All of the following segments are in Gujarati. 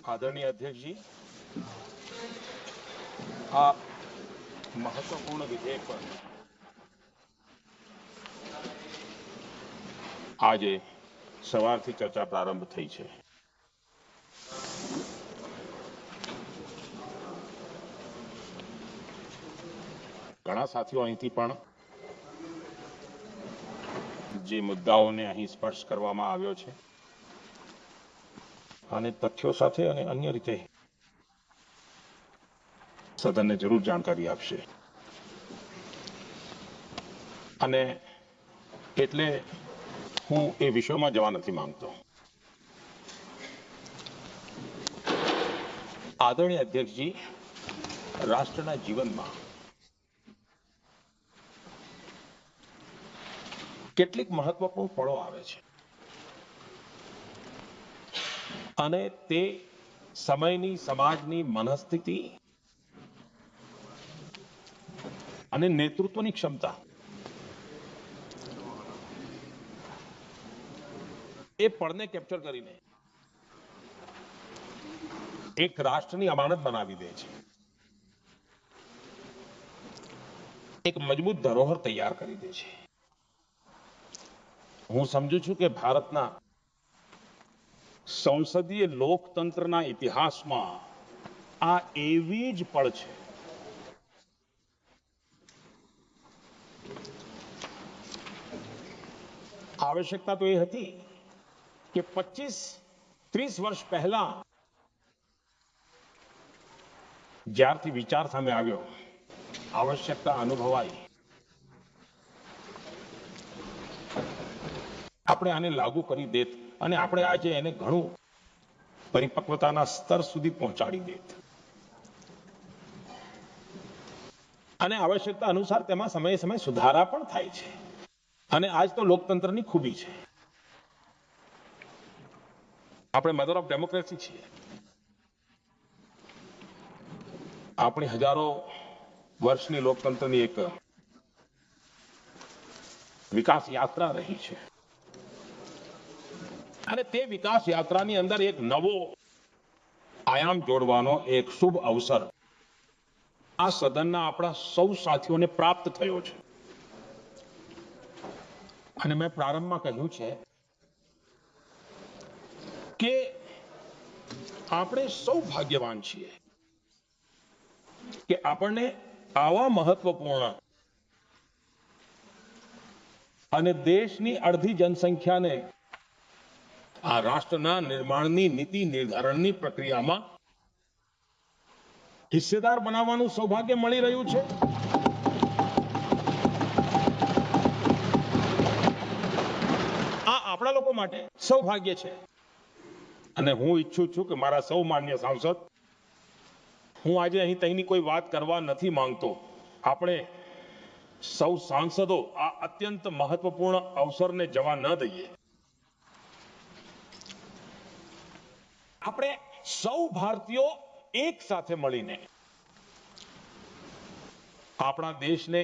आदरणीय अध्यक्ष जी, આ મહત્વપૂર્ણ વિધેયક પર આજે સવારથી ચર્ચા પ્રારંભ થઈ છે. ઘણા સાથીઓ અહીંથી પણ જે મુદ્દાઓને અહીં સ્પર્શ કરવામાં આવ્યો છે અને તથ્યો સાથે અને અન્ય રીતે સદનને જરૂર જાણકારી આપશે. અને એટલે હું એ વિષયમાં જવા નથી માંગતો. આદરણીય અધ્યક્ષજી, રાષ્ટ્રના જીવનમાં કેટલીક મહત્વપૂર્ણ પળો આવે છે અને તે સમયની સમાજની મનસ્થિતિ અને નેતૃત્વની ક્ષમતા એ પળને કેપ્ચર કરીને એક રાષ્ટ્રની અમાનત બનાવી દે છે, એક મજબૂત ધરોહર તૈયાર કરી દે છે. હું સમજુ છું કે ભારતના સંસદીય લોકતંત્રના ઇતિહાસમાં આ એવી જ પળ છે આવશ્યકતા તો એ હતી કે 25-30 વર્ષ પહેલા જ્યારથી વિચાર સામે આવ્યો, આવશ્યકતા અનુભવાઈ, આપણે આને લાગુ કરી દેત અને આપણે આજે એને ઘણું પરિપક્વતાના સ્તર સુધી પહોંચાડી દેત અને આવશ્યકતા અનુસાર તેમાં સમયે સમયે સુધારા પણ થાય છે. અને આજ તો લોકતંત્રની ખૂબી છે. આપણે મધર ઓફ ડેમોક્રેસી છીએ. આપણી હજારો વર્ષની લોકતંત્રની એક વિકાસ યાત્રા રહી છે અને તે વિકાસ યાત્રાની અંદર એક નવો આયામ જોડવાનો એક શુભ અવસર આ સદનના આપણા સૌ સાથીઓને પ્રાપ્ત થયો છે. અને મેં પ્રારંભમાં કહ્યું છે કે આપણે સૌ ભાગ્યવાન છીએ કે આપણને આવા મહત્વપૂર્ણ અને દેશની અડધી જનસંખ્યાને આ રાષ્ટ્રના નિર્માણની નીતિ નિર્ધારણની પ્રક્રિયામાં હિસ્સેદાર બનાવવાનું સૌભાગ્ય મળી રહ્યું છે. આ આપણા લોકો માટે સૌભાગ્ય છે અને હું ઈચ્છું છું કે મારા સૌ માન્ય સાંસદ, હું આજે અહીં તેની કોઈ વાત કરવા નથી માંગતો. આપણે સૌ સાંસદો આ અત્યંત મહત્વપૂર્ણ અવસરને જવા ન દઈએ. આપણે સૌ ભારતીયો એક સાથે મળીને આપણા દેશને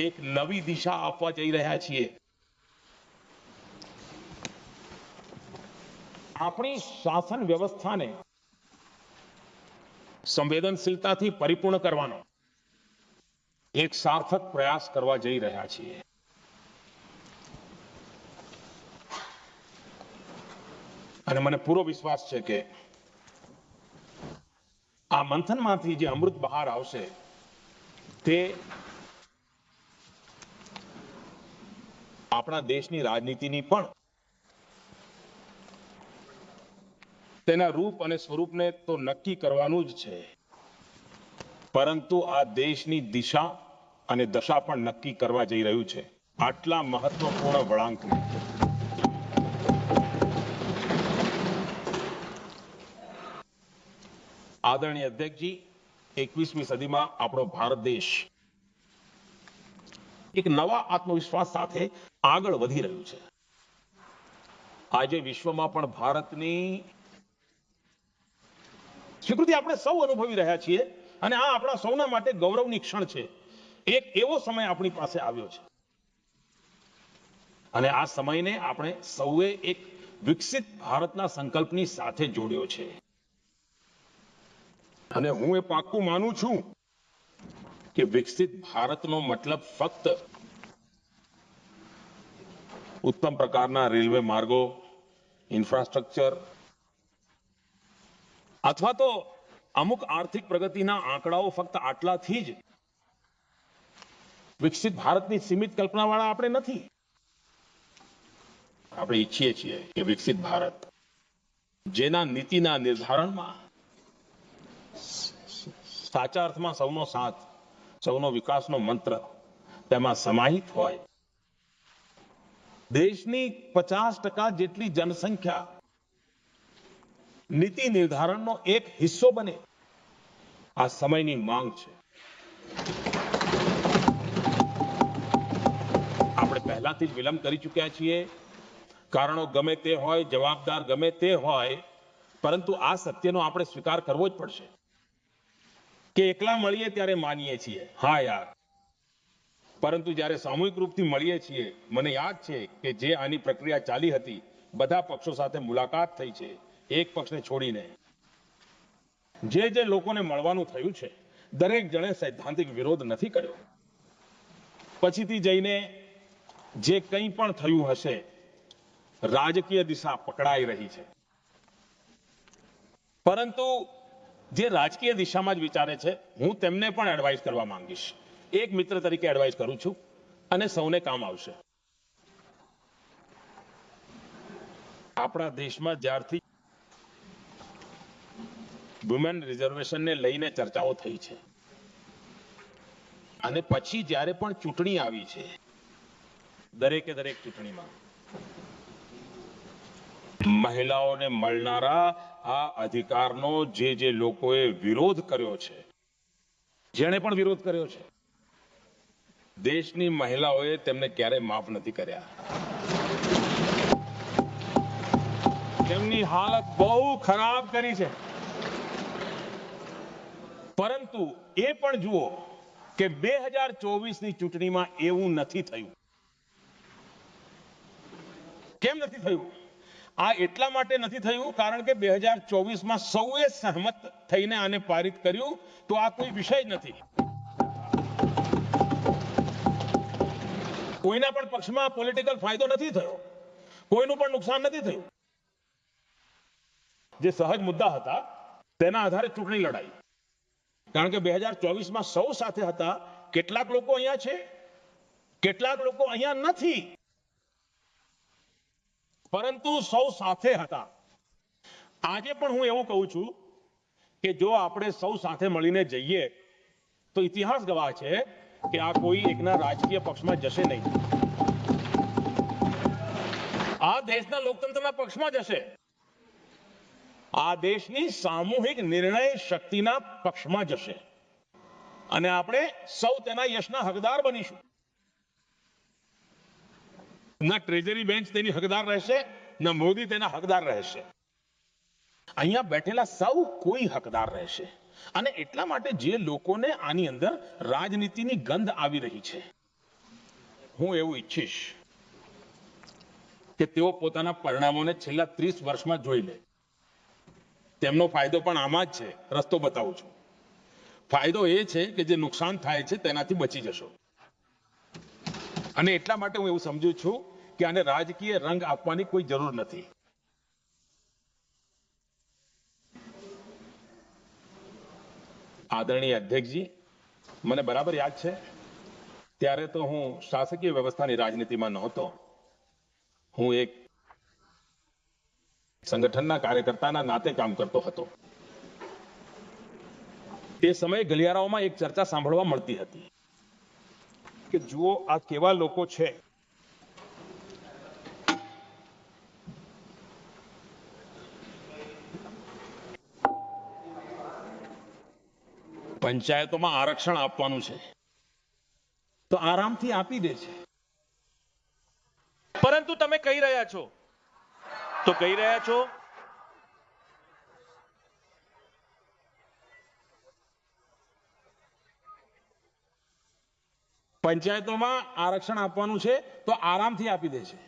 એક નવી દિશા આપવા જઈ રહ્યા છીએ. આપણી શાસન વ્યવસ્થાને સંવેદનશીલતાથી પરિપૂર્ણ કરવાનો એક સાર્થક પ્રયાસ કરવા જઈ રહ્યા છીએ. અને મને પૂરો વિશ્વાસ છે કે આ મંથનમાંથી જે અમૃત બહાર આવશે તે આપણા દેશની રાજનીતિની પણ તેના રૂપ અને સ્વરૂપને તો નક્કી કરવાનું જ છે, પરંતુ આ દેશની દિશા અને દશા પણ નક્કી કરવા જઈ રહ્યું છે. આટલા મહત્વપૂર્ણ વળાંકને આદરણીય અધ્યક્ષજી, 21મી સદીમાં આપણો ભારત દેશ એક નવા આત્મવિશ્વાસ સાથે આગળ વધી રહ્યું છે. આજે વિશ્વમાં પણ ભારતની સ્વીકૃતિ આપણે સૌ અનુભવી રહ્યા છીએ અને આ આપણા સૌના માટે ગૌરવની ક્ષણ છે. એક એવો સમય આપણી પાસે આવ્યો છે અને આ સમયને આપણે સૌએ એક વિકસિત ભારતના સંકલ્પની સાથે જોડ્યો છે. અને હું એ પાક્કું માનું છું કે વિકસિત ભારતનો મતલબ ફક્ત ઉત્તમ પ્રકારના રેલવે માર્ગો, ઇન્ફ્રાસ્ટ્રક્ચર અથવા તો અમુક આર્થિક પ્રગતિના આંકડાઓ ફક્ત આટલાથી જ વિકસિત ભારતની સીમિત કલ્પનાવાળા આપણે નથી. આપણે ઈચ્છીએ છીએ કે વિકસિત ભારત જેના નીતિના નિર્ધારણમાં સાચા અર્થમાં સૌનો સાથ, સૌનો વિકાસનો મંત્ર તેમાં સમાહિત હોય. દેશની 50% જેટલી જનસંખ્યા નીતિ નિર્ધારણનો એક હિસ્સો બને, આ સમયની માંગ છે. આપણે પહેલાથી જ વિલંબ કરી ચૂક્યા છીએ. કારણો ગમે તે હોય, જવાબદાર ગમે તે હોય, પરંતુ આ સત્યનો આપણે સ્વીકાર કરવો જ પડશે કે એકલા મળીએ ત્યારે માનીએ છીએ, હા યાર, પરંતુ જ્યારે સામૂહિક રૂપથી મળીએ છીએ, મને યાદ છે કે જે આની પ્રક્રિયા ચાલી હતી, બધા પક્ષો સાથે મુલાકાત થઈ છે, એક પક્ષને છોડીને. જે લોકોને મળવાનું થયું છે, દરેક જણે સૈદ્ધાંતિક વિરોધ નથી કર્યો. પછીથી જઈને જે કંઈ પણ થયું હશે, રાજકીય દિશા પકડાઈ રહી છે. પરંતુ જે રાજકીય દિશામાં જ વિચારે છે, હું તેમને પણ એડવાઇસ કરવા માંગીશ. એક મિત્ર તરીકે એડવાઇસ કરું છું અને સૌને કામ આવશે. આપણા દેશમાં જ્યારથી વુમેન રિઝર્વેશનને લઈને ચર્ચાઓ થઈ છે અને પછી જ્યારે પણ ચૂંટણી આવી છે, દરેક ચૂંટણીમાં મહિલાઓને મળનારા આ અધિકારનો જે લોકોએ વિરોધ કર્યો છે, જેણે પણ વિરોધ કર્યો છે, દેશની મહિલાઓએ તેમને ક્યારેય માફ નથી કર્યા. તેમની હાલત બહુ ખરાબ કરી છે. પરંતુ એ પણ જુઓ કે 2024ની ચૂંટણીમાં એવું નથી થયું. કેમ નથી થયું? આ એટલા માટે નથી થયું કારણ કે 2024માં સૌએ સહમત થઈને આને પારિત કર્યું, તો આ કોઈ વિષય જ નથી. કોઈના પણ પક્ષમાં પોલિટિકલ ફાયદો નથી થયો, કોઈનું પણ નુકસાન નથી થયું. જે સહજ મુદ્દા હતા તેના આધારે ચૂંટણી લડાઈ. કારણ કે 2024માં સૌ સાથે હતા. કેટલાક લોકો અહીંયા છે, કેટલાક લોકો અહીંયા નથી, પરંતુ સૌ સાથે હતા. આજે પણ હું એવું કહું છું કે જો આપણે સૌ સાથે મળીને જઈએ તો ઇતિહાસ ગવાહ છે કે આ કોઈ એકના રાજકીય પક્ષમાં જશે નહીં. આ દેશના લોકતંત્રના પક્ષમાં જશે. આ દેશની સામૂહિક નિર્ણય શક્તિના પક્ષમાં જશે અને આપણે સૌ તેના યશના હકદાર બનીશું. ના ટ્રેઝરી બેન્ચ તેની હકદાર રહેશે, ના મોદી તેના હકદાર રહેશે. અહીંયા બેઠેલા સૌ કોઈ હકદાર રહેશે. અને એટલા માટે જે લોકોને આની અંદર રાજનીતિની ગંધ આવી રહી છે, હું એવું ઈચ્છીશ કે તેઓ પોતાના પરિણામોને છેલ્લા 30 વર્ષમાં જોઈ લે. તેમનો ફાયદો પણ આમાં જ છે. રસ્તો બતાવું છું. ફાયદો એ છે કે જે નુકસાન થાય છે તેનાથી બચી જશો. અને એટલા માટે હું એવું સમજુ છું કે આને રાજકીય રંગ આપવાની કોઈ જરૂર નથી. આદરણીય અધ્યક્ષજી, મને બરાબર યાદ છે ત્યારે તો હું શાસકીય વ્યવસ્થાની રાજનીતિમાં નહોતો. હું એક સંગઠનના કાર્યકર્તાના નાતે કામ કરતો હતો. તે સમયે ગલિયારાઓમાં એક ચર્ચા સાંભળવા મળતી હતી કે જુઓ આ કેવા લોકો છે. પંચાયતોમાં આરક્ષણ આપવાનું છે તો આરામથી આપી દે છે. પરંતુ તમે કહી રહ્યા છો પંચાયતોમાં આરક્ષણ આપવાનું છે તો આરામથી આપી દે છે,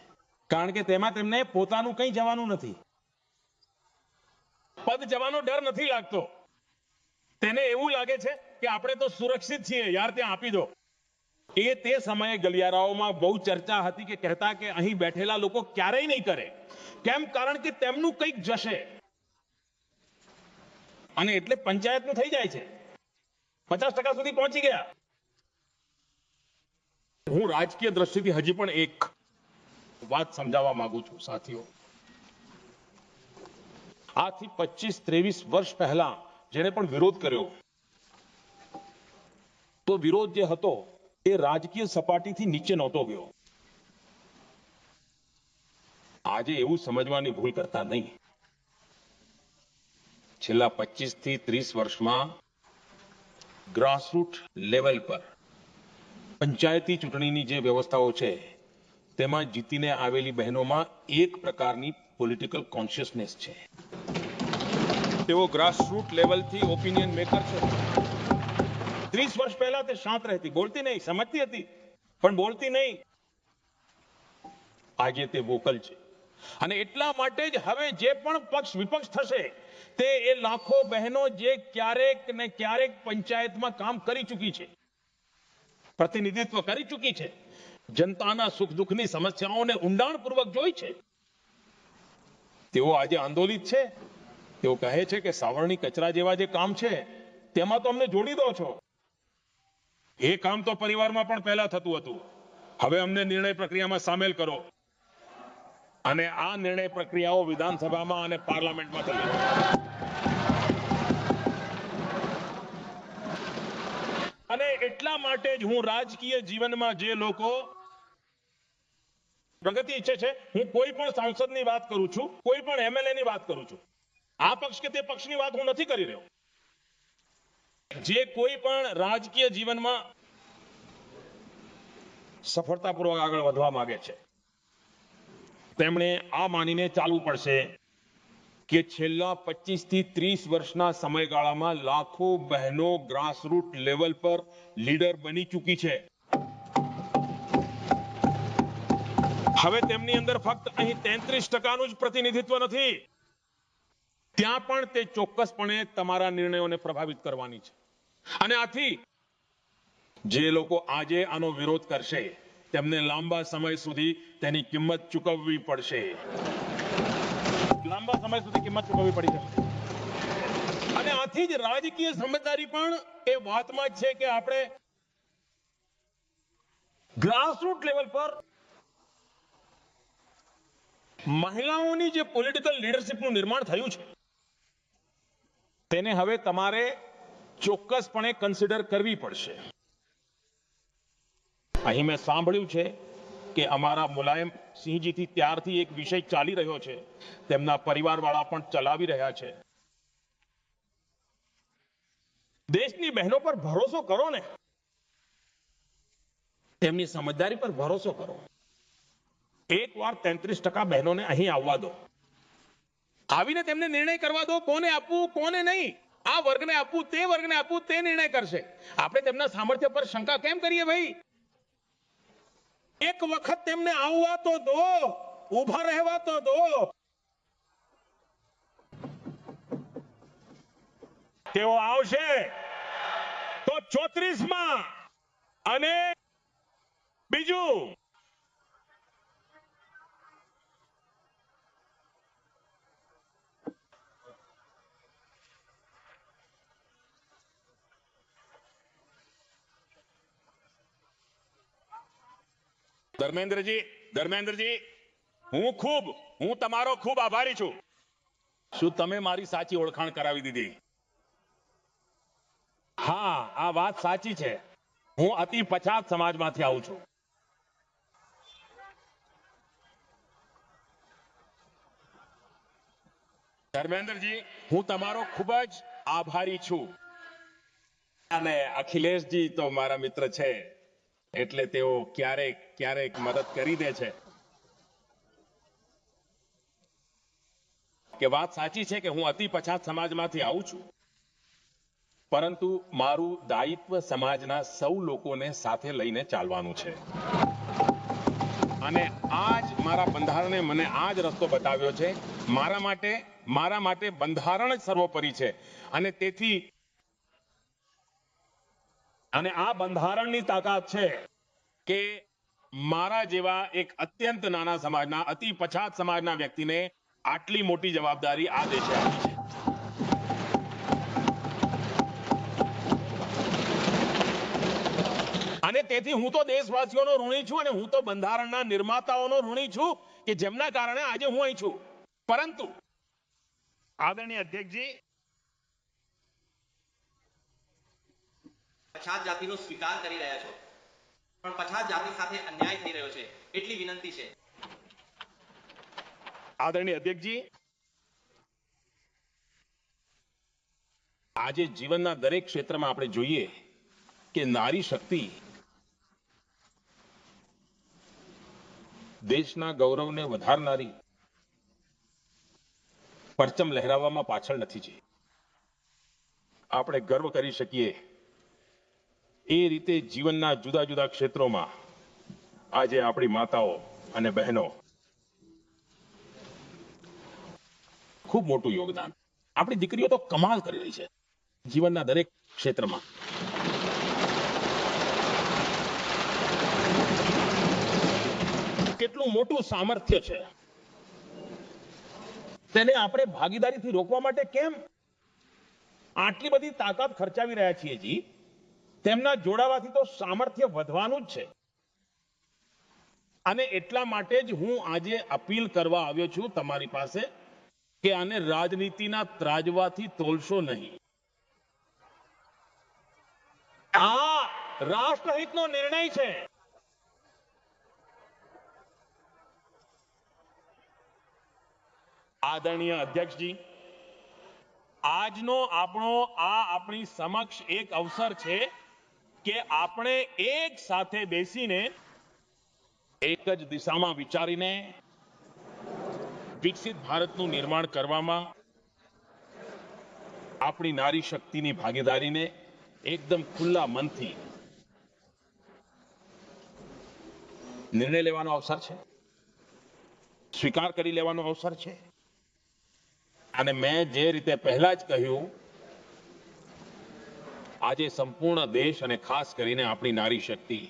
કારણ કે તેમાં તેમને પોતાનું કંઈ જવાનું નથી. પદ જવાનો ડર નથી લાગતો. તેને એવું લાગે છે કે આપણે તો સુરક્ષિત છીએ યાર, ત્યાં આપી દો. એ તે સમયે ગલિયારાઓમાં બહુ ચર્ચા હતી કે કહેતા કે અહીં બેઠેલા લોકો ક્યારેય નહીં કરે. કેમ? કારણ કે તેમનું કંઈક જશે. અને એટલે પંચાયતનું થઈ જાય છે, 50% સુધી પહોંચી ગયા. હું રાજકીય દ્રષ્ટિથી હજી પણ એક વાત સમજાવવા માંગુ છું સાથીઓ. આજથી 25-23 વર્ષ પહેલા જેને પણ વિરોધ કર્યો, તો વિરોધ જે હતો એ રાજકીય સપાટીથી નીચે નહોતો ગયો. આજે એવું સમજવાની ભૂલ કરતા નહીં. છેલ્લા 25 થી 30 વર્ષમાં ગ્રાસરૂટ લેવલ પર પંચાયતી ચૂંટણીની જે વ્યવસ્થાઓ છે તેમાં જીતીને આવેલી બહેનોમાં એક પ્રકારની પોલિટિકલ કોન્શિયસનેસ છે. તેઓ ગ્રાસરૂટ લેવલથી ઓપિનિયન મેકર છે. 30 વર્ષ પહેલા તે શાંત રહેતી, બોલતી નહીં, સમજતી હતી પણ બોલતી નહીં. આજે તે વોકલ છે. અને એટલા માટે જ હવે જે પણ પક્ષ વિપક્ષ થશે તે એ લાખો બહેનો જે ક્યારેક ને ક્યારેક પંચાયતમાં કામ કરી ચૂકી છે, પ્રતિનિધિત્વ કરી ચૂકી છે, જનતાના સુખ દુઃખની સમસ્યાઓને ઊંડાણપૂર્વક જોઈ છે, તેઓ આજે આંદોલિત છે. તેઓ કહે છે કે સાવરણી કચરા જેવા જે કામ છે તેમાં તો અમને જોડી દો છો. એ કામ તો પરિવારમાં પણ પહેલા થતું હતું, હવે અમને નિર્ણય પ્રક્રિયામાં સામેલ કરો. અને આ નિર્ણય પ્રક્રિયાઓ વિધાનસભામાં અને પાર્લામેન્ટમાં થવી. અને એટલા માટે જ હું રાજકીય જીવનમાં જે લોકો પ્રગતિ ઈચ્છે છે, હું કોઈ પણ સાંસદની વાત કરું છું, કોઈ પણ એમએલએ ની વાત કરું છું, આ પક્ષ કે તે પક્ષની વાત હું નથી કરી રહ્યો. જે કોઈ પણ રાજકીય જીવનમાં સફળતાપૂર્વક આગળ વધવા માંગે છે તેમણે આ માનીને ચાલવું પડશે કે છેલ્લા 25 થી 30 વર્ષના સમયગાળામાં લાખો બહેનો ગ્રાસરૂટ લેવલ પર લીડર બની ચૂકી છે. હવે તેમની અંદર ફક્ત અહીં 33%નું જ પ્રતિનિધિત્વ નથી, ત્યાં પણ તે ચોક્કસપણે તમારા નિર્ણયોને પ્રભાવિત કરવાની છે. અને આથી જે લોકો આજે આનો વિરોધ કરશે તેમને લાંબા સમય સુધી તેની કિંમત ચૂકવવી પડશે. લાંબા સમય સુધી કિંમત ચૂકવવી પડી શકે. અને આથી જ રાજકીય સમજદારી પણ એ વાતમાં છે કે આપણે ગ્રાસરૂટ લેવલ પર મહિલાઓની જે પોલિટિકલ લીડરશિપનું નિર્માણ થયું છે તેને હવે તમારે ચોક્કસપણે કન્સિડર કરવી પડશે. અહીં મેં સાંભળ્યું છે કે અમારા મુલાયમ સિંહજીથી ત્યારથી એક વિષય ચાલી રહ્યો છે, તેમના પરિવારવાળા પણ ચલાવી રહ્યા છે. દેશની બહેનો પર ભરોસો કરો ને, તેમની સમજદારી પર ભરોસો કરો. એકવાર 33% બહેનોને અહીં આવવા દો, આવીને તેમને નિર્ણય કરવા દો કોને આપવું કોને નહીં. આ વર્ગને આપવું, તે વર્ગને આપવું, તે નિર્ણય કરશે. આપણે તેમના સામર્થ્ય પર શંકા કેમ કરીએ ભાઈ? એક વખત તેમને આવવા તો દો, ઊભા રહેવા તો દો. તેઓ આવશે તો 34માં. અને બીજું, ધર્મેન્દ્રજી, હું તમારો ખૂબ આભારી છું. શું તમે મારી સાચી ઓળખાણ કરાવી દીધી? હા, આ વાત સાચી છે. હું અતિ પછાત સમાજમાંથી આવું છું. ધર્મેન્દ્રજી, હું તમારો ખૂબ જ આભારી છું. અને અખિલેશજી તો મારા મિત્ર છે એટલે તેઓ ક્યારેક મદદ કરી દે છે. કે વાત સાચી છે કે હું અતિ પછાત સમાજમાંથી આવું છું, પરંતુ મારું દાયિત્વ સમાજના સૌ લોકોને સાથે લઈને ચાલવાનું છે. અને આજ મારા બંધારણે મને આ જ રસ્તો બતાવ્યો છે. મારા માટે બંધારણ જ સર્વોપરી છે. અને તેથી અને આ બંધારણની તાકાત છે કે મારા જેવા એક અત્યંત નાના સમાજના અતિ પછાત સમાજના વ્યક્તિને આટલી મોટી જવાબદારી આ દેશે આપી છે. અને તેથી હું તો દેશવાસીઓનો ઋણી છું અને હું તો બંધારણના નિર્માતાઓનો ઋણી છું કે જેમના કારણે આજે હું અહીં છું. પરંતુ આદરણીય અધ્યક્ષજી, પછાત જાતિનો સ્વીકાર કરી રહ્યા છો, પણ પછાત જાતિ સાથે અન્યાય થઈ રહ્યો છે એટલી વિનંતી છે. આદરણીય અધ્યક્ષજી, આજે જીવનના દરેક ક્ષેત્રમાં આપણે જોઈએ કે નારી શક્તિ દેશના ગૌરવને વધારનારી પરચમ લહેરાવવામાં પાછળ નથી જઈ. આપણે ગર્વ કરી શકીએ એ રીતે જીવનના જુદા જુદા ક્ષેત્રોમાં આજે આપણી માતાઓ અને બહેનો ખૂબ મોટું યોગદાન. આપણી દીકરીઓ તો કમાલ કરી રહી છે જીવનના દરેક ક્ષેત્રમાં. કેટલું મોટું સામર્થ્ય છે, તેને આપણે ભાગીદારીથી રોકવા માટે કેમ આટલી બધી તાકાત ખર્ચાવી રહ્યા છીએ? જી, તેમના જોડાવાથી તો સામર્થ્ય વધવાનું જ છે. અને એટલા માટે જ હું આજે અપીલ કરવા આવ્યો છું તમારી પાસે કે આને રાજનીતિના ત્રાજવાથી તોલશો નહીં. આ રાષ્ટ્રહિતનો નિર્ણય છે. આદરણીય અધ્યક્ષજી, આજનો આપણી સમક્ષ એક અવસર છે કે આપણે એક સાથે બેસીને એક જ દિશામાં વિચારીને વિકસિત ભારતનું નિર્માણ કરવામાં આપણી નારી શક્તિની ભાગીદારીને એકદમ ખુલ્લા મનથી નિર્ણય લેવાનો અવસર છે, સ્વીકાર કરી લેવાનો અવસર છે. અને મેં જે રીતે પહેલા જ કહ્યું, આજે સંપૂર્ણ દેશ અને ખાસ કરીને આપણી નારી શક્તિ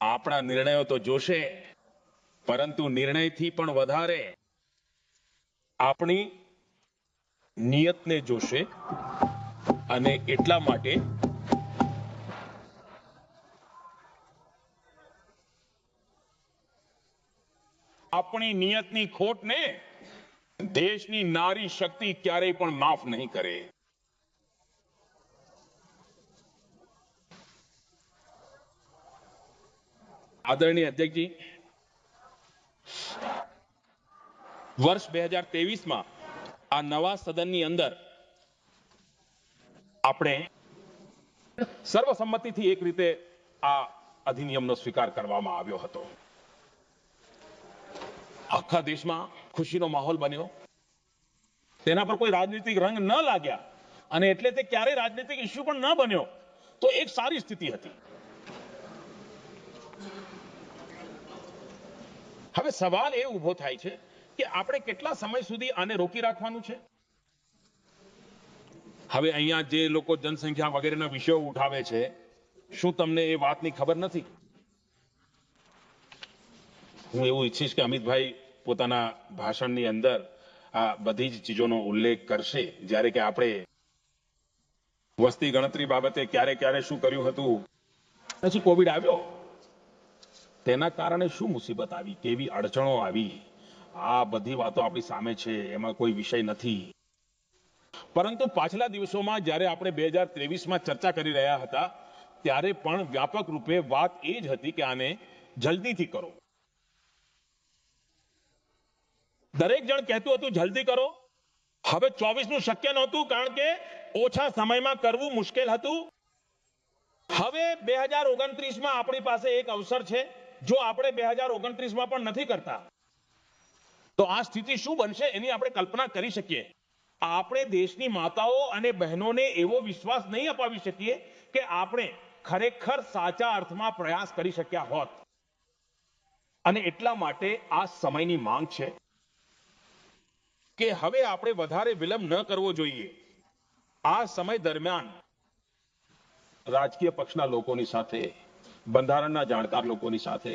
આપણા નિર્ણયો તો જોશે, પરંતુ નિર્ણયથી પણ વધારે આપણી નિયતને જોશે. અને એટલા માટે આપણી નિયતની ખોટને દેશની નારી શક્તિ ક્યારેય પણ માફ નહીં કરે. આદરણીય અધ્યક્ષજી, વર્ષ 2023માં આ નવા સદનની અંદર આપણે સર્વસંમતિથી એક રીતે આ અધિનિયમનો સ્વીકાર કરવામાં આવ્યો હતો. આખા દેશમાં ખુશીનો માહોલ બન્યો. તેના પર કોઈ રાજનીતિક રંગ ન લાગ્યા અને એટલે તે ક્યારેય રાજનીતિક ઇસ્યુ પણ ન બન્યો, તો એક સારી સ્થિતિ હતી. હવે સવાલ એ ઉભો થાય છે કે આપણે કેટલા સમય સુધી આને રોકી રાખવાનું છે? હવે અહીંયા જે લોકો જનસંખ્યા વગેરેના વિષયો ઉઠાવે છે, શું તમને એ વાતની ખબર નથી? હું એવું ઈચ્છીશ કે અમિતભાઈ પોતાના ભાષણની અંદર આ બધી જ ચીજોનો ઉલ્લેખ કરશે. જ્યારે કે આપણે વસ્તી ગણતરી બાબતે ક્યારે ક્યારે શું કર્યું હતું, પછી કોવિડ આવ્યો, તેના કારણે શું મુસીબત આવી, કેવી અડચણો આવી, આ બધી વાતો આપણી સામે છે, એમાં કોઈ વિષય નથી. પરંતુ પાછલા દિવસોમાં જ્યારે આપણે 2023માં ચર્ચા કરી રહ્યા હતા, ત્યારે પણ વ્યાપક રૂપે વાત એ જ હતી કે આને જલ્દીથી કરો. દરેક જણ કહેતું હતું જલ્દી કરો. હવે 24નું શક્ય નહોતું, કારણ કે ઓછા સમયમાં કરવું મુશ્કેલ હતું. હવે 2029માં આપણી પાસે એક અવસર છે. જો આપણે 2029માં પણ નથી કરતા, તો આ સ્થિતિ શું બનશે એની આપણે કલ્પના કરી શકીએ. આપણે દેશની માતાઓ અને બહેનોને એવો વિશ્વાસ નહીં અપાવી શકીએ કે આપણે ખરેખર સાચા અર્થમાં પ્રયાસ કરી શક્યા હોત. અને એટલા માટે આ સમયની માંગ છે કે હવે આપણે વધારે વિલંબ ન કરવો જોઈએ. આ સમય દરમિયાન રાજકીય પક્ષના લોકોની સાથે, બંધારણના જાણકાર લોકોની સાથે,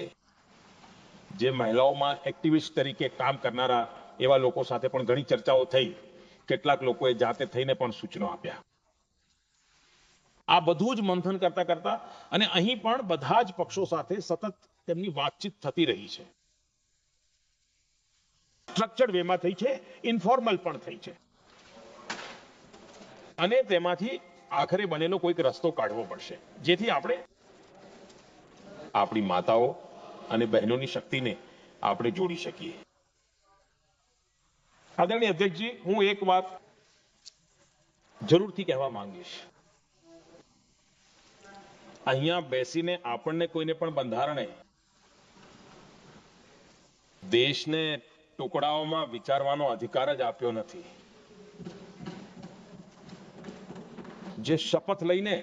જે મહિલાઓમાં એક્ટિવિસ્ટ તરીકે કામ કરનારા એવા લોકો સાથે પણ ઘણી ચર્ચાઓ થઈ. કેટલાક લોકોએ જાતે થઈને પણ સૂચનો આપ્યા. આ બધું જ મંથન કરતા કરતા અને અહીં પણ બધા જ પક્ષો સાથે સતત તેમની વાતચીત થતી રહી છે. સ્ટ્રક્ચર્ડ વેમાં થઈ છે, ઇન્ફોર્મલ પણ થઈ છે, અને તેમાંથી આખરે બનેલો કોઈક રસ્તો કાઢવો પડશે, જેથી આપણે આપણી માતાઓ અને બહેનોની શક્તિને આપણે જોડી શકીએ. આદરણીય અધ્યક્ષજી, હું એક વાત જરૂરથી કહેવા માંગીશ. અહીંયા બેસીને આપણને કોઈને પણ બંધારણે દેશને ટુકડાઓમાં વિચારવાનો અધિકાર જ આપ્યો નથી. જે શપથ લઈને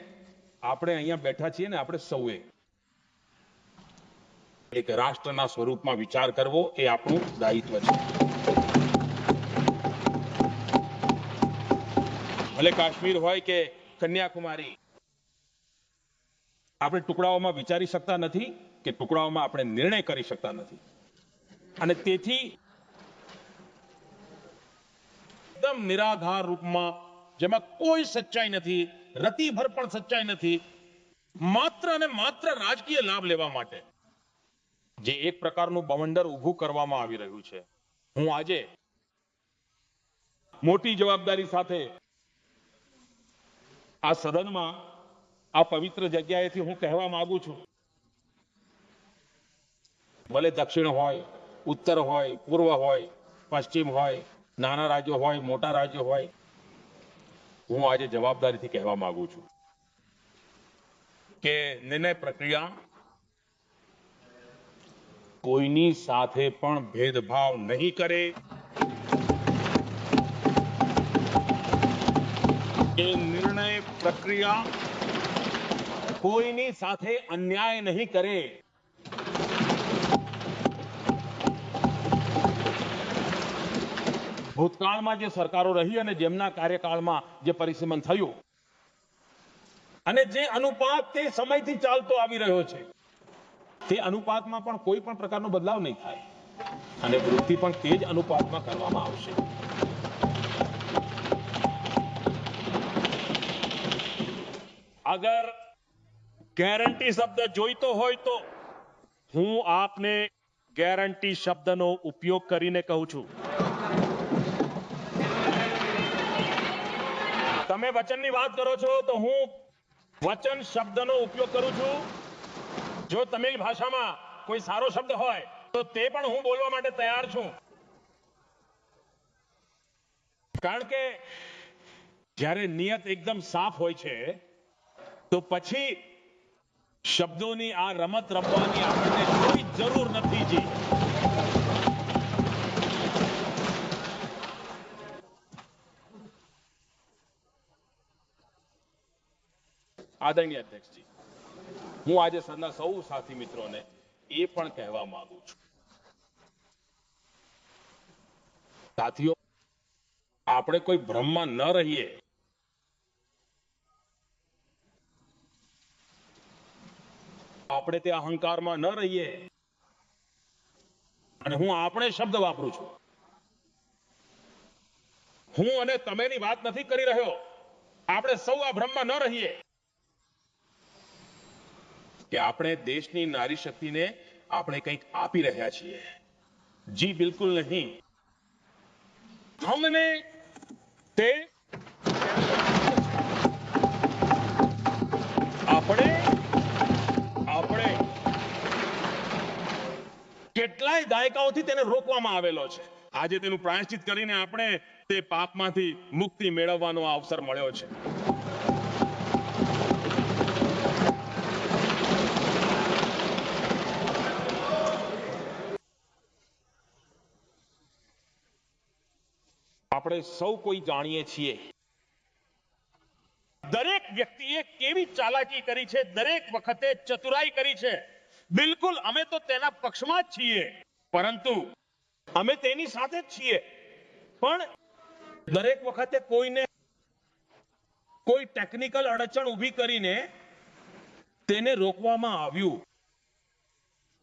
આપણે અહીંયા બેઠા છીએ ને, આપણે સૌએ એક રાષ્ટ્રના સ્વરૂપમાં વિચાર કરવો એ આપણું દાયિત્વ છે. ભલે કાશ્મીર હોય કે કન્યાકુમારી, આપણે ટુકડાઓમાં વિચારી શકતા નથી કે ટુકડાઓમાં આપણે નિર્ણય કરી શકતા નથી. અને તેથી એકદમ નિરાધાર રૂપમાં, જેમાં કોઈ સચ્ચાઈ નથી, રતિભર પણ સચ્ચાઈ નથી, માત્ર અને માત્ર રાજકીય લાભ લેવા માટે જે એક પ્રકારનું બવંડર ઊભું કરવામાં આવી રહ્યું છે, હું આજે મોટી જવાબદારી સાથે આ સદનમાં, આ પવિત્ર જગ્યાએથી હું કહેવા માંગુ છું, ભલે દક્ષિણ હોય, ઉત્તર હોય, પૂર્વ હોય, પશ્ચિમ હોય, નાના રાજ્યો હોય, મોટા રાજ્યો હોય, હું આજે જવાબદારીથી કહેવા માંગુ છું કે નિર્ણય પ્રક્રિયા કોઈની સાથે પણ ભેદભાવ નહીં કરે. એ નિર્ણય પ્રક્રિયા કોઈની સાથે અન્યાય નહીં કરે. ભૂતકાળમાં જે સરકારો રહી અને જેમના કાર્યકાળમાં જે પરિસીમન થયું અને જે અનુપાત તે સમયથી ચાલતો આવી રહ્યો છે, તે અનુપાતમાં પણ કોઈ પણ પ્રકારનો બદલાવ નહીં થાય અને વૃદ્ધિ પણ તે જ અનુપાતમાં કરવામાં આવશે. અગર ગેરંટી શબ્દ જોઈતો હોય તો હું આપને ગેરંટી શબ્દનો ઉપયોગ કરીને કહું છું. તમે વચનની વાત કરો છો તો હું વચન શબ્દનો ઉપયોગ કરું છું. જો તમિલ ભાષામાં કોઈ સારો શબ્દ હોય તો તે પણ હું બોલવા માટે તૈયાર છું. કારણ કે જ્યારે નિયત એકદમ સાફ હોય છે તો પછી શબ્દોની આ રમત રમવાની આપણને કોઈ જરૂર નથી. જી, આદરણીય અધ્યક્ષજી, હું આજે સરના સૌ સાથી મિત્રોને એ પણ કહેવા માંગુ છું, સાથીઓ, આપણે કોઈ ભ્રમમાં ન રહીએ. આપણે તે અહંકારમાં ન રહીએ. અને હું આપણે શબ્દ વાપરું છું. હું અને તમેની વાત નથી કરી રહ્યો. આપણે સૌ આ ભ્રમમાં ન રહીએ કે આપણે દેશની નારી શક્તિને આપણે કંઈક આપી રહ્યા છીએ. જી બિલકુલ નહીં. અમને તે આપણે કેટલાય દાયકાઓથી તેને રોકવામાં આવેલો છે. આજે તેનું પ્રાયશ્ચિત કરીને આપણે તે પાપમાંથી મુક્તિ મેળવવાનો અવસર મળ્યો છે. આપણે સૌ કોઈ જાણીએ છીએ દરેક વ્યક્તિએ કેવી ચાલાકી કરી છે, દરેક વખતે ચતુરાઈ કરી છે. બિલકુલ અમે તો તેના પક્ષમાં જ છીએ, પરંતુ અમે તેની સાથે જ છીએ, પણ દરેક વખતે કોઈને કોઈ ટેકનિકલ અડચણ ઊભી કરીને તેને રોકવામાં આવ્યું.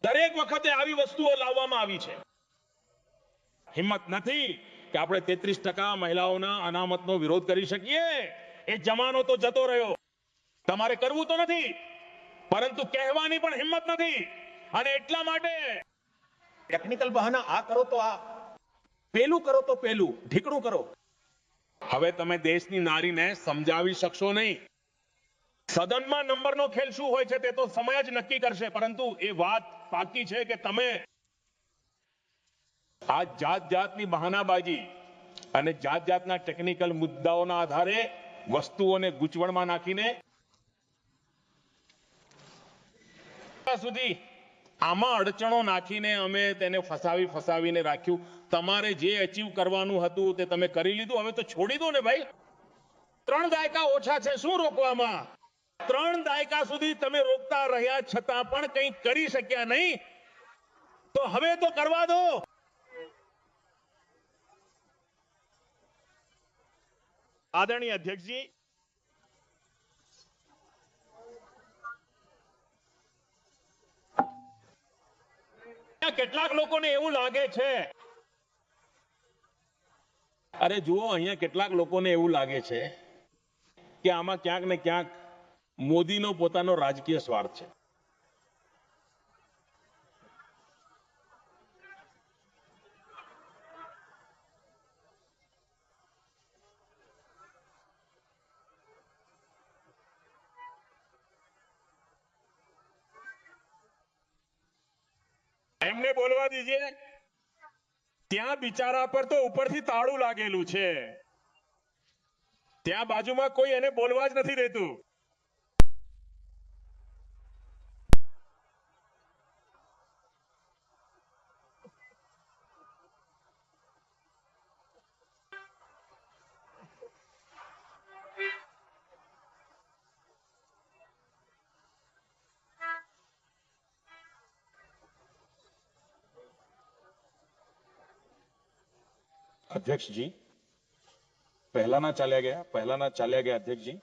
દરેક વખતે આવી વસ્તુઓ લાવવામાં આવી છે. હિંમત નથી કે આપણે 33% મહિલાઓના અનામતનો વિરોધ કરી શકીએ. એ જમાનો તો જતો રહ્યો. તમારે કરવું તો નથી, પરંતુ કહેવાની પણ હિંમત નથી. અને એટલા માટે ટેકનિકલ બહાના આ કરો તો આ, પેલું કરો તો પેલું, ઢીકણું કરો. હવે તમે દેશની નારીને સમજાવી શકશો નહીં. સદનમાં નંબરનો ખેલ શું હોય છે તે તો સમય જ નક્કી કરશે, પરંતુ એ વાત પાકી છે કે તમે આ જાતની બહાનાબાજી અને જાતના ટેકનિકલ મુદ્દાઓના આધારે વસ્તુઓને ગૂંચવણમાં નાખીને સુધી આમાં અડચણો નાખીને અમે તેને ફસાવીને રાખ્યું. તમારે જે અચીવ કરવાનું હતું તે તમે કરી લીધું. હવે તો છોડી દો ને ભાઈ. 3 દાયકા ઓછા છે, શું રોકવામાં? 3 દાયકા સુધી તમે રોકતા રહ્યા છતાં પણ કંઈ કરી શક્યા નહીં, તો હવે તો કરવા દો. આદરણીય અધ્યક્ષજી, કેટલાક લોકોને એવું લાગે છે, અરે જુઓ, અહીંયા કેટલાક લોકોને એવું લાગે છે કે આમાં ક્યાંક ને ક્યાંક મોદીનો પોતાનો રાજકીય સ્વાર્થ છે. એમને બોલવા દીજીએ. ત્યાં બિચારા પર તો ઉપરથી તાળું લાગેલું છે. ત્યાં બાજુમાં કોઈ એને બોલવા જ નથી દેતું. અધ્યક્ષજી, પહેલાના ચાલ્યા ગયા. અધ્યક્ષજી,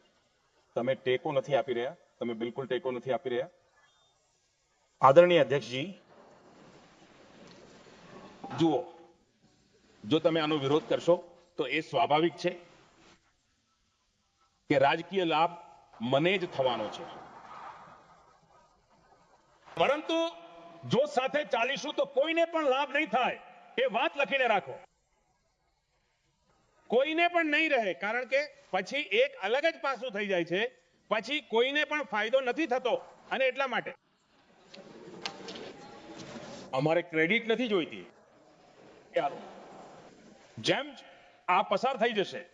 તમે ટેકો નથી આપી રહ્યા. તમે બિલકુલ ટેકો નથી આપી રહ્યા. આદરણીય અધ્યક્ષજી, જુઓ, જો તમે આનો વિરોધ કરશો તો એ સ્વાભાવિક છે કે રાજકીય લાભ મને જ થવાનો છે. પરંતુ જો સાથે ચાલીશું તો કોઈને પણ લાભ નહીં થાય, એ વાત લખીને રાખો. કોઈને પણ નહીં રહે, કારણ કે પછી એક અલગ જ પાસું થઈ જાય છે. પછી કોઈને પણ ફાયદો નથી થતો. અને એટલા માટે અમારે ક્રેડિટ નથી જોઈતી. જેમ આ પસાર થઈ જશે,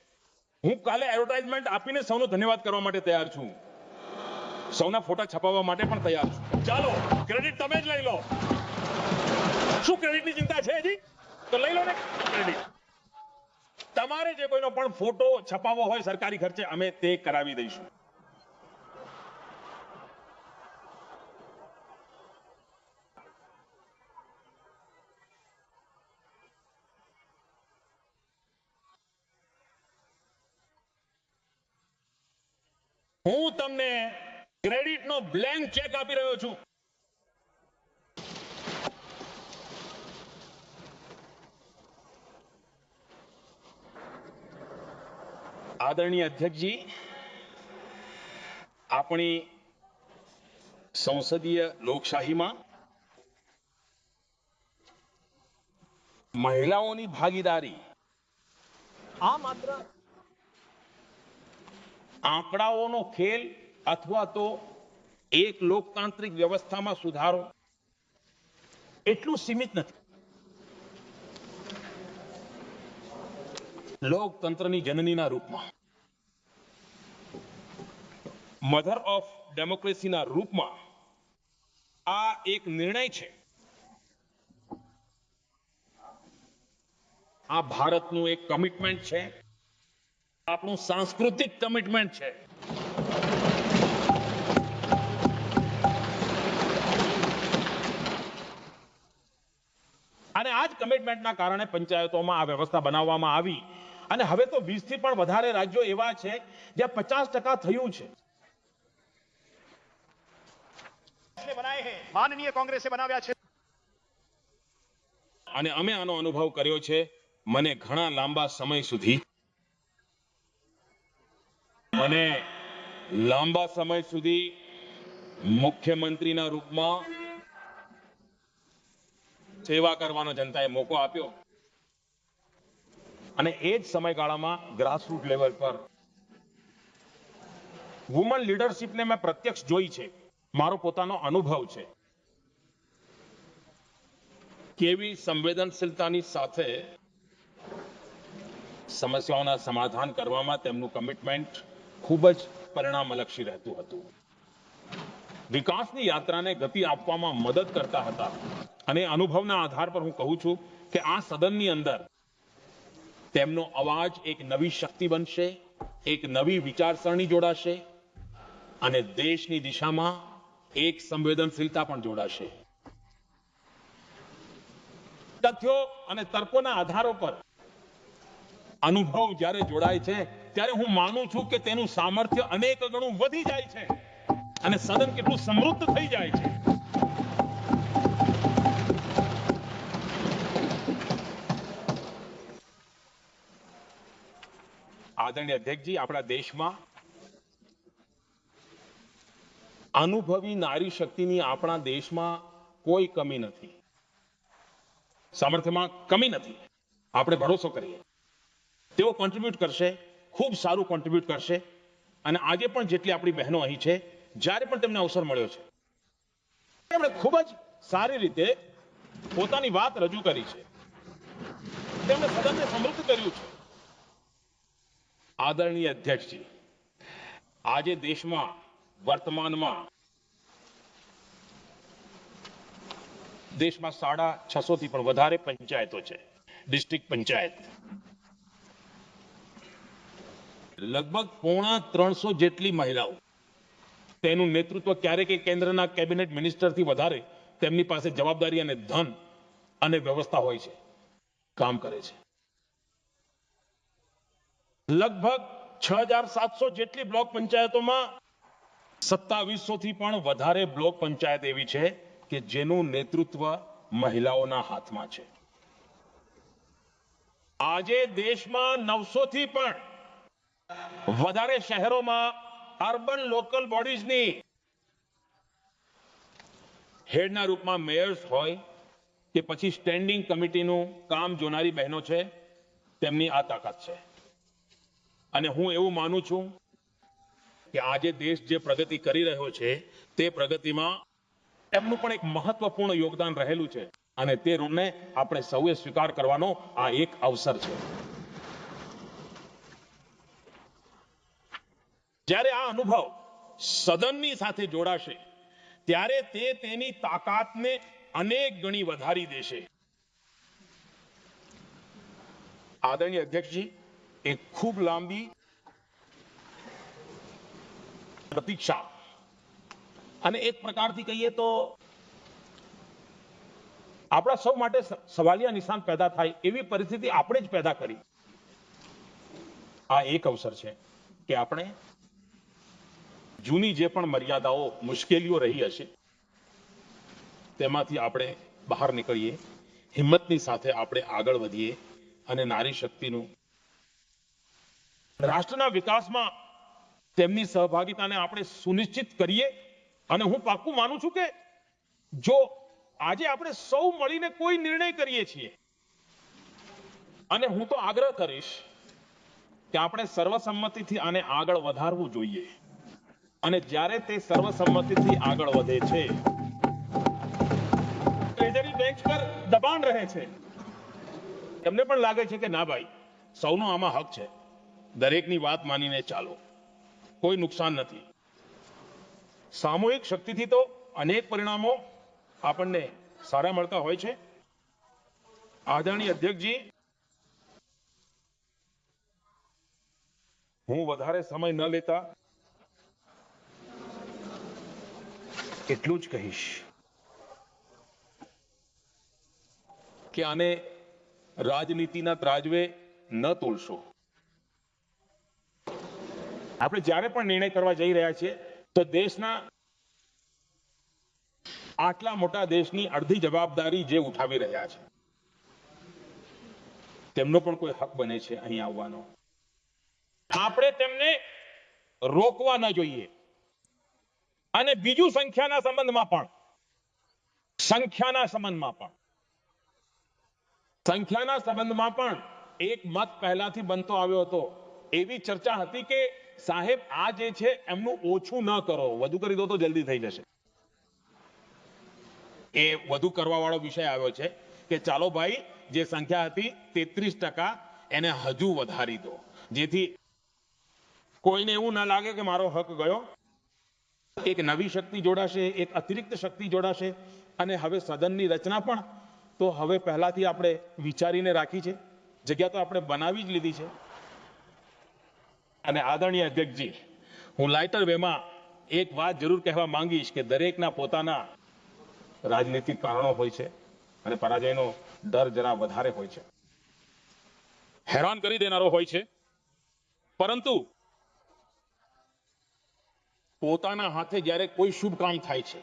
હું કાલે એડવર્ટાઇઝમેન્ટ આપીને સૌનો ધન્યવાદ કરવા માટે તૈયાર છું. સૌના ફોટા છપાવવા માટે પણ તૈયાર છું. ચાલો, ક્રેડિટ તમે જ લઈ લો. શું ક્રેડિટની ચિંતા છે હજી? તો લઈ લો ને ક્રેડિટ. તમારે જે કોઈનો પણ ફોટો છપાવવો હોય સરકારી ખર્ચે, અમે તે કરાવી દઈશું. હું તમને ક્રેડિટનો બ્લેન્ક ચેક આપી રહ્યો છું. આદરણીય અધ્યક્ષજી, આપણી સંસદીય લોકશાહીમાં મહિલાઓની ભાગીદારી આ માત્ર આંકડાઓનો ખેલ અથવા તો એક લોકતાંત્રિક વ્યવસ્થામાં સુધારો એટલું સીમિત નથી. લોકતંત્રની જનનીના રૂપમાં, મધર ઓફ ડેમોક્રેસીના રૂપમાં આ એક નિર્ણય છે. આ ભારતનું એક કમિટમેન્ટ છે, આપણું સાંસ્કૃતિક કમિટમેન્ટ છે. અને આ જ કમિટમેન્ટના કારણે પંચાયતોમાં આ વ્યવસ્થા બનાવવામાં આવી અને હવે તો 20 થી પણ વધારે રાજ્યો એવા છે જ્યાં 50% થયું છે. बनाए हैं माननीय कांग्रेसे बनाव्या છે અને અમે આનો અનુભવ કર્યો છે. મને ઘણા લાંબા સમય સુધી મુખ્યમંત્રીના રૂપમાં સેવા કરવાનો જનતાએ મોકો આપ્યો અને એ જ સમયગાળામાં ગ્રાસરૂટ લેવલ પર વુમન લીડરશિપને મેં પ્રત્યક્ષ જોઈ છે. મારો પોતાનો અનુભવ છે. કેવી સંવેદનશીલતાની સાથે સમસ્યાઓના સમાધાન કરવામાં તેમનું કમિટમેન્ટ ખૂબ જ પરિણામલક્ષી રહેતું હતું. વિકાસની યાત્રાને ગતિ આપવામાં મદદ કરતા હતા. અને અનુભવના આધાર પર હું કહું છું કે આ સદનની અંદર તેમનો અવાજ એક નવી શક્તિ બનશે, એક નવી વિચારસરણી જોડાશે અને દેશની દિશામાં એક સંવેદનશીલતા પણ જોડાશે. તથ્યો અને તર્કોના આધારો પર અનુભવ જ્યારે જોડાય છે ત્યારે હું માનું છું કે તેનું સામર્થ્ય અનેક ગણું વધી જાય છે અને સદન કેટલું સમૃદ્ધ થઈ જાય છે. આદરણીય અધ્યક્ષજી, આપણા દેશમાં અનુભવી નારી શક્તિની આપણા દેશમાં કોઈ કમી નથી, સામર્થ્યમાં કમી નથી. આપણે ભરોસો કરીએ તેઓ કોન્ટ્રીબ્યુટ કરશે, ખૂબ સારું કોન્ટ્રીબ્યુટ કરશે. અને આજે પણ જેટલી આપણી બહેનો અહીં છે, જ્યારે પણ તેમને અવસર મળ્યો છે તેમણે ખૂબ જ સારી રીતે પોતાની વાત રજૂ કરી છે. તેમણે સદનને સમૃદ્ધ કર્યું છે. આદરણીય અધ્યક્ષજી, આજે દેશમાં વર્તમાનમાં 650 થી પણ વધારે પંચાયતો છે, ડિસ્ટ્રિક્ટ પંચાયત. લગભગ 350 જેટલી મહિલાઓ, તેનું નેતૃત્વ ક્યારેક કેન્દ્રના કેબિનેટ મિનિસ્ટરથી વધારે તેમની પાસે જવાબદારી અને ધન અને વ્યવસ્થા હોય છે, કામ કરે છે. લગભગ 6700 જેટલી બ્લોક પંચાયતોમાં 2700 થી પણ વધારે બ્લોક પંચાયત એવી છે કે જેનું નેતૃત્વ મહિલાઓના હાથમાં છે. આજે દેશમાં 900 થી પણ વધારે શહેરોમાં અર્બન લોકલ બોડીઝની હેડના રૂપમાં મેયર્સ હોય કે પછી સ્ટેન્ડિંગ કમિટીનું કામ જોનારી બહેનો છે, તેમની આ તાકાત છે. અને હું એવું માનું છું કે આજે દેશ જે પ્રગતિ કરી રહ્યો છે તે પ્રગતિમાં એમનું પણ એક મહત્વપૂર્ણ યોગદાન રહેલું છે અને તે ઋણને આપણે સૌએ સ્વીકાર કરવાનો આ એક અવસર છે. જ્યારે આ અનુભવ સદનની સાથે જોડાશે ત્યારે તે તેની તાકાતને અનેક ગણી વધારી દેશે. આદરણીય અધ્યક્ષજી, એક ખૂબ લાંબી પ્રતીક્ષા અને એક પ્રકારથી કહીએ તો આપણા સૌ માટે સવાલિયા નિશાન પેદા થાય એવી પરિસ્થિતિ આપણે જ પેદા કરી. આ એક અવસર છે કે આપણે જૂની જે પણ મર્યાદાઓ, મુશ્કેલીઓ રહી હશે તેમાંથી આપણે બહાર નીકળીએ, હિંમતની સાથે આપણે આગળ વધીએ અને નારી શક્તિનું રાષ્ટ્રના વિકાસમાં તેમની સહભાગિતાને આપણે સુનિશ્ચિત કરીએ. અને હું પાક્કું માનું છું કે જો આજે આપણે સૌ મળીને કોઈ નિર્ણય કરીએ છીએ, અને હું તો આગ્રહ કરીશ કે આપણે સર્વસંમતિથી આને આગળ વધારવું જોઈએ. અને જ્યારે તે સર્વસંમતિથી આગળ વધે છે, ટ્રેઝરી બેન્ચ પર દબાણ રહે છે, એમને પણ લાગે છે કે ના ભાઈ, સૌનો આમાં હક છે, દરેકની વાત માનીને ચાલો, કોઈ નુકસાન નથી. સામૂહિક શક્તિથી તો અનેક પરિણામો આપણને સારા મળતા હોય છે. આદરણીય અધ્યક્ષજી, હું વધારે સમય ન લેતા એટલું જ કહીશ કે આને રાજનીતિના ત્રાજવે ન તોલશો. આપણે જ્યારે પણ નિર્ણય કરવા જઈ રહ્યા છીએ તો દેશના આટલા મોટા દેશની અડધી જવાબદારી જે ઉઠાવી રહ્યા છે તેમનો પણ કોઈ હક બને છે અહીં આવવાનો. આપણે તેમને રોકવા ન જોઈએ. અને બીજું સંખ્યાના સંબંધમાં પણ એક મત પહેલાથી બનતો આવ્યો હતો. એવી ચર્ચા હતી કે સાહેબ આ જે છે એમનું ઓછું ન કરો, વધુ કરી દો તો જલ્દી થઈ જશે. એ વધુ કરવા વાળો વિષય આવ્યો છે કે ચાલો ભાઈ જે સંખ્યા હતી 33% એને હજુ વધારી દો, જેથી કોઈને એવું ના લાગે કે મારો હક ગયો. એક નવી શક્તિ જોડાશે, એક અતિરિક્ત શક્તિ જોડાશે. અને હવે સદનની રચના પણ તો હવે પહેલાથી આપણે વિચારીને રાખી છે, જગ્યા તો આપણે બનાવી જ લીધી છે. અને આદરણીય અધ્યક્ષજી, હું લાઇટર વેમાં એક વાત જરૂર કહેવા માંગીશ કે દરેકના પોતાના રાજનીતિક કારણો હોય છે અને પરાજયનો ડર જરા વધારે હોય છે, હેરાન કરી દેનારો હોય છે. પરંતુ પોતાના હાથે જ્યારે કોઈ શુભ કામ થાય છે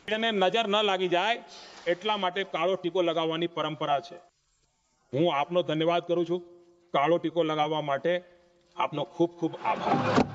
એને નજર ન લાગી જાય એટલા માટે કાળો ટીકો લગાવવાની પરંપરા છે. હું આપનો ધન્યવાદ કરું છું. કાળો ટીકો લગાવવા માટે આપનો ખૂબ ખૂબ આભાર.